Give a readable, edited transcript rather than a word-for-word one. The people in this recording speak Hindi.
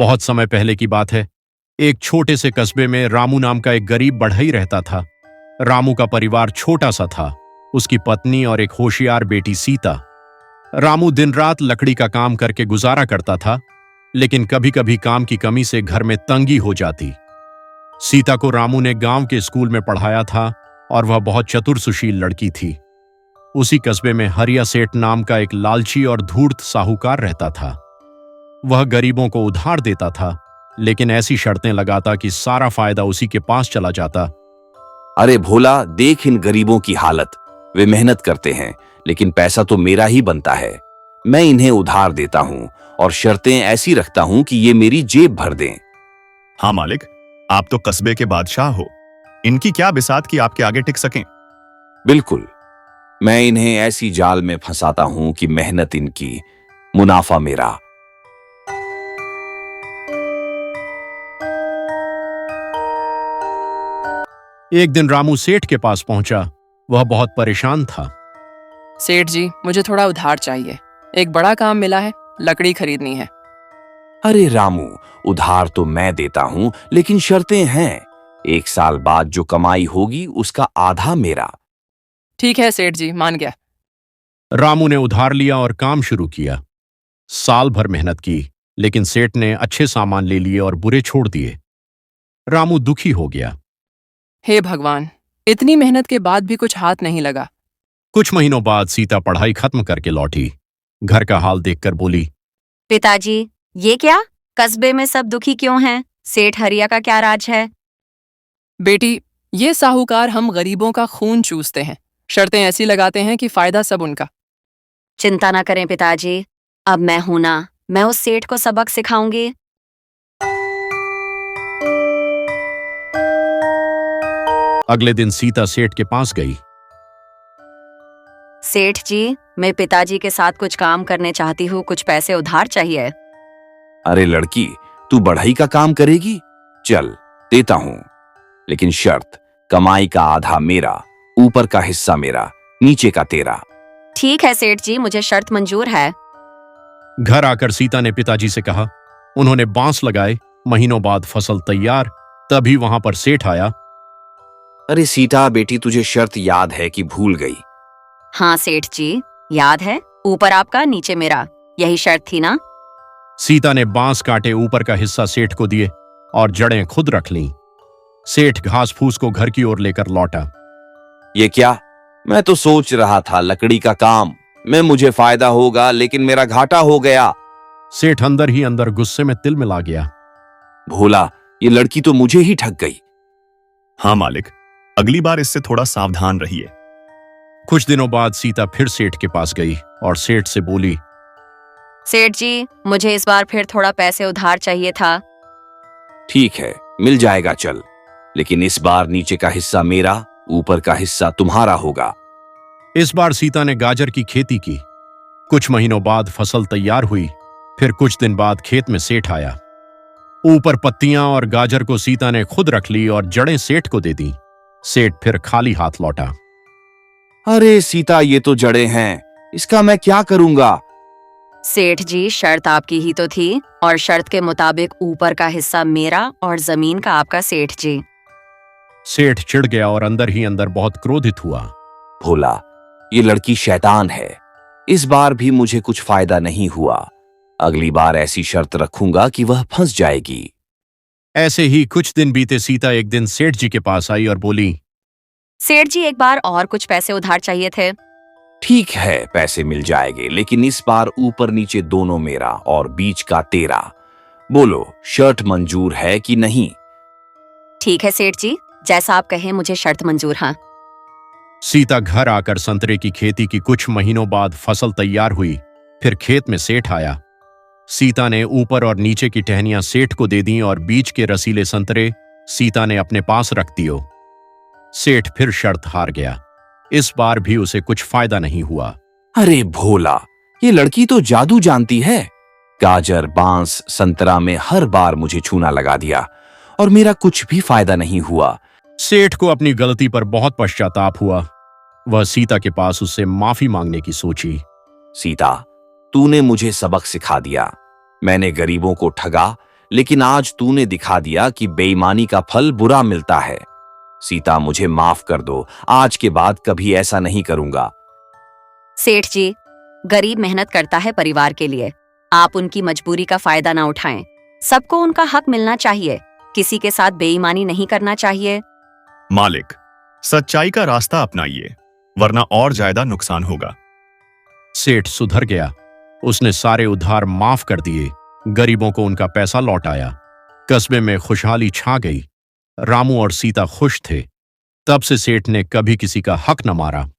बहुत समय पहले की बात है। एक छोटे से कस्बे में रामू नाम का एक गरीब बढ़ई रहता था। रामू का परिवार छोटा सा था। उसकी पत्नी और एक होशियार बेटी सीता। रामू दिन रात लकड़ी का काम करके गुजारा करता था, लेकिन कभी कभी काम की कमी से घर में तंगी हो जाती। सीता को रामू ने गांव के स्कूल में पढ़ाया था और वह बहुत चतुर सुशील लड़की थी। उसी कस्बे में हरिया सेठ नाम का एक लालची और धूर्त साहूकार रहता था। वह गरीबों को उधार देता था, लेकिन ऐसी शर्तें लगाता कि सारा फायदा उसी के पास चला जाता। अरे भोला, देख इन गरीबों की हालत। वे मेहनत करते हैं, लेकिन पैसा तो मेरा ही बनता है। मैं इन्हें उधार देता हूँ और शर्तें ऐसी रखता हूँ कि ये मेरी जेब भर दें। हाँ मालिक, आप तो कस्बे के बादशाह हो। इनकी क्या बिसात कि आपके आगे टिक सकें। बिल्कुल, मैं इन्हें ऐसी जाल में फंसाता हूं कि मेहनत इनकी, मुनाफा मेरा। एक दिन रामू सेठ के पास पहुंचा। वह बहुत परेशान था। सेठ जी, मुझे थोड़ा उधार चाहिए। एक बड़ा काम मिला है, लकड़ी खरीदनी है। अरे रामू, उधार तो मैं देता हूं, लेकिन शर्तें हैं। 1 साल बाद जो कमाई होगी उसका आधा मेरा। ठीक है सेठ जी, मान गया। रामू ने उधार लिया और काम शुरू किया। साल भर मेहनत की, लेकिन सेठ ने अच्छे सामान ले लिए और बुरे छोड़ दिए। रामू दुखी हो गया। हे भगवान, इतनी मेहनत के बाद भी कुछ हाथ नहीं लगा। कुछ महीनों बाद सीता पढ़ाई खत्म करके लौटी। घर का हाल देखकर बोली, पिताजी, ये क्या? कस्बे में सब दुखी क्यों हैं? सेठ हरिया का क्या राज है? बेटी, ये साहूकार हम गरीबों का खून चूसते हैं। शर्तें ऐसी लगाते हैं कि फायदा सब उनका। चिंता ना करें पिताजी, अब मैं हूं ना, मैं उस सेठ को सबक सिखाऊंगी। अगले दिन सीता सेठ के पास गई। सेठ जी, मैं पिताजी के साथ कुछ काम करने चाहती हूँ, कुछ पैसे उधार चाहिए। अरे लड़की, तू बढ़ई का काम करेगी? चल, देता हूं, लेकिन शर्त, कमाई का आधा मेरा, ऊपर का हिस्सा मेरा, नीचे का तेरा। ठीक है सेठ जी, मुझे शर्त मंजूर है। घर आकर सीता ने पिताजी से कहा। उन्होंने बांस लगाए। महीनों बाद फसल तैयार। तभी वहां पर सेठ आया। अरे सीता बेटी, तुझे शर्त याद है कि भूल गई? हाँ सेठ जी, याद है। ऊपर आपका, नीचे मेरा, यही शर्त थी ना? सीता ने बांस काटे ऊपर का हिस्सा सेठ को दिए और जड़ें खुद रख लीं। सेठ घास फूस को घर की ओर लेकर लौटा। ये क्या? मैं तो सोच रहा था लकड़ी का काम में मुझे फायदा होगा, लेकिन मेरा घाटा हो गया। सेठ अंदर ही अंदर गुस्से में तिलमिला गया। भोला, ये लड़की तो मुझे ही ठग गई। हाँ मालिक, अगली बार इससे थोड़ा सावधान रहिए। कुछ दिनों बाद सीता फिर सेठ के पास गई और सेठ से बोली, सेठ जी, मुझे इस बार फिर थोड़ा पैसे उधार चाहिए था। ठीक है, मिल जाएगा, चल, लेकिन इस बार नीचे का हिस्सा मेरा, ऊपर का हिस्सा तुम्हारा होगा। इस बार सीता ने गाजर की खेती की। कुछ महीनों बाद फसल तैयार हुई। फिर कुछ दिन बाद खेत में सेठ आया। ऊपर पत्तियां और गाजर को सीता ने खुद रख ली और जड़ें सेठ को दे दी। सेठ फिर खाली हाथ लौटा। अरे सीता, ये तो जड़ें हैं, इसका मैं क्या करूंगा? सेठ जी, शर्त आपकी ही तो थी, और शर्त के मुताबिक ऊपर का हिस्सा मेरा और जमीन का आपका सेठ जी। सेठ चिढ़ गया और अंदर ही अंदर बहुत क्रोधित हुआ। भोला, ये लड़की शैतान है। इस बार भी मुझे कुछ फायदा नहीं हुआ। अगली बार ऐसी शर्त रखूंगा कि वह फंस जाएगी। ऐसे ही कुछ दिन बीते। सीता एक दिन सेठ जी के पास आई और बोली, सेठ जी, एक बार और कुछ पैसे उधार चाहिए थे। ठीक है, पैसे मिल जाएंगे, लेकिन इस बार ऊपर नीचे दोनों मेरा और बीच का तेरा। बोलो, शर्त मंजूर है कि नहीं? ठीक है सेठ जी, जैसा आप कहें, मुझे शर्त मंजूर। हाँ। सीता घर आकर संतरे की खेती की। कुछ महीनों बाद फसल तैयार हुई। फिर खेत में सेठ आया। सीता ने ऊपर और नीचे की टहनियां सेठ को दे दी और बीच के रसीले संतरे सीता ने अपने पास रख दिए। सेठ फिर शर्त हार गया। इस बार भी उसे कुछ फायदा नहीं हुआ। अरे भोला, ये लड़की तो जादू जानती है। गाजर, बांस, संतरा में हर बार मुझे छूना लगा दिया और मेरा कुछ भी फायदा नहीं हुआ। सेठ को अपनी गलती पर बहुत पश्चाताप हुआ। वह सीता के पास उससे माफी मांगने की सोची। सीता, तूने मुझे सबक सिखा दिया। मैंने गरीबों को ठगा, लेकिन आज तूने दिखा दिया कि बेईमानी का फल बुरा मिलता है। सीता, मुझे माफ कर दो, आज के बाद कभी ऐसा नहीं करूंगा। सेठ जी, गरीब मेहनत करता है परिवार के लिए, आप उनकी मजबूरी का फायदा ना उठाएं। सबको उनका हक मिलना चाहिए, किसी के साथ बेईमानी नहीं करना चाहिए। मालिक, सच्चाई का रास्ता अपनाइए, वरना और ज्यादा नुकसान होगा। सेठ सुधर गया। उसने सारे उधार माफ कर दिए, गरीबों को उनका पैसा लौटाया। कस्बे में खुशहाली छा गई। रामू और सीता खुश थे। तब से सेठ ने कभी किसी का हक न मारा।